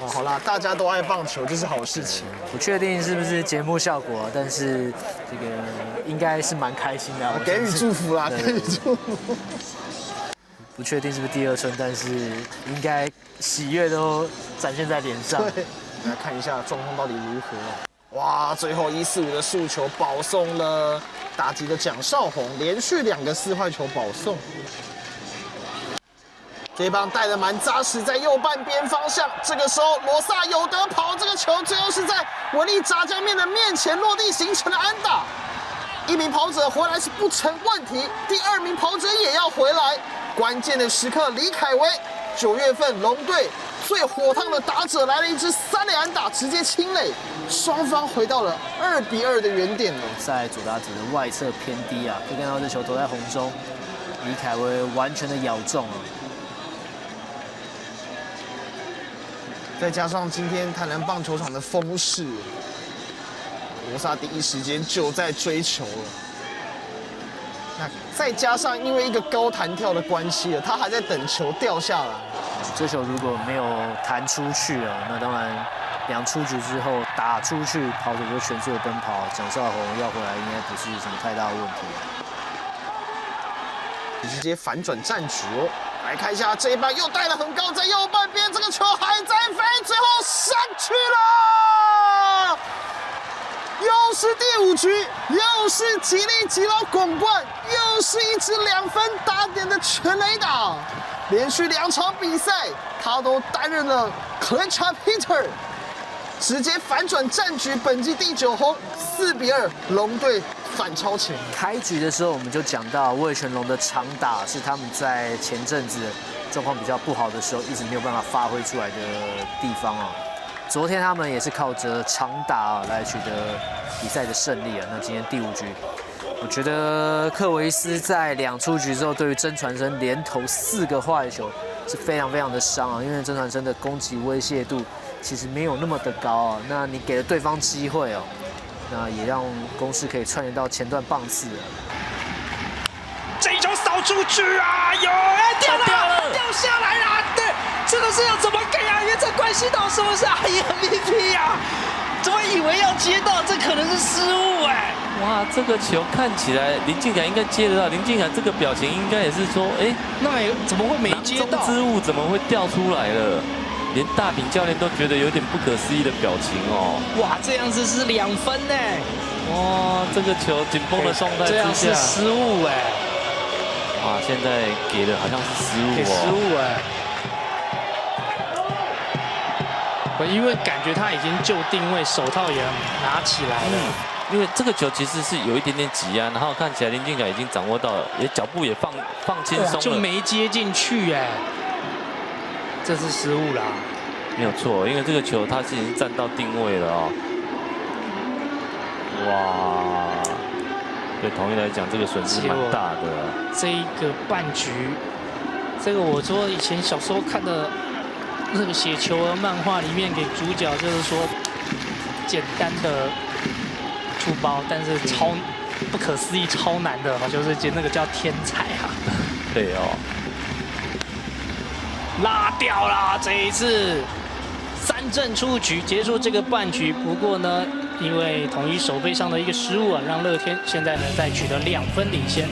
哦，好啦，大家都爱棒球，这是好事情。不确定是不是节目效果，但是这个应该是蛮开心的、啊。给予祝福啦，给予祝福。不确定是不是第二春，但是应该喜悦都展现在脸上。对，来看一下状况到底如何。哇，最后145的速球保送了打击的蒋少红，连续2个4坏球保送。这一棒带得蛮扎实，在右半边方向。这个时候罗萨有得跑，这个球最后是在文力炸酱面的面前落地，形成了安打。1名跑者回来是不成问题，第2名跑者也要回来。关键的时刻，李凯威9月份龙队最火烫的打者来了一支3垒安打，直接清垒，双方回到了2比2的原点了。在左打者的外侧偏低啊，可以看到这球投在红中，李凯威完全的咬中了。再加上今天台南棒球场的风势，罗萨第一时间就在追球了。那再加上因为一个高弹跳的关系了，他还在等球掉下来。这球如果没有弹出去啊，那当然2出局之后打出去，跑者就全速奔跑，蒋少红要回来应该不是什么太大的问题。直接反转战局哦。来看一下这一棒又带了很高，在右半边，这个球还在飞，最后上去了。又是第5局，又是吉利吉劳拱冠，又是一支2分打点的全垒打。连续2场比赛，他都担任了 clutch hitter， 直接反转战局，本季第9轰，4比2，龙队反超前。开局的时候我们就讲到味全龙的长打是他们在前阵子状况比较不好的时候一直没有办法发挥出来的地方啊。昨天他们也是靠着长打来取得比赛的胜利啊。那今天第5局，我觉得克维斯在2出局之后，对于曾传生连投4个坏球是非常非常的伤啊，因为曾传生的攻击威胁度其实没有那么的高啊。那你给了对方机会哦，那也让攻势可以串联到前段棒次啊。这一球扫出去啊，有掉下来了，对，这个是要怎么给啊？因为这关系到是不是MVP 啊？怎么以为要接到？这可能是失误哎。哇，这个球看起来林敬凯应该接得到，林敬凯这个表情应该也是说，哎，那怎么会没接到？囊中之物怎么会掉出来了？连大饼教练都觉得有点不可思议的表情哦。哇，这样子是2分呢。哇，这个球紧绷的状态之下，这样是失误哎。哇，现在给的好像是失误哦。给失误哎。因为感觉他已经就定位，手套也拿起来了。因为这个球其实是有一点点挤压，然后看起来林敬凯已经掌握到了，也脚步也放轻松了，就没接进去哎。这是失误啦，没有错，因为这个球他是已经站到定位了哦。哇，对统一来讲，这个损失蛮大的。这一个半局，这个我说以前小时候看的那个写球儿漫画里面，给主角就是说简单的出包，但是超不可思议、超难的，就是那个叫天才啊。对哦。拉掉了，这一次3振出局，结束这个半局。不过呢，因为统一手背上的一个失误啊，让乐天现在呢再取得2分领先。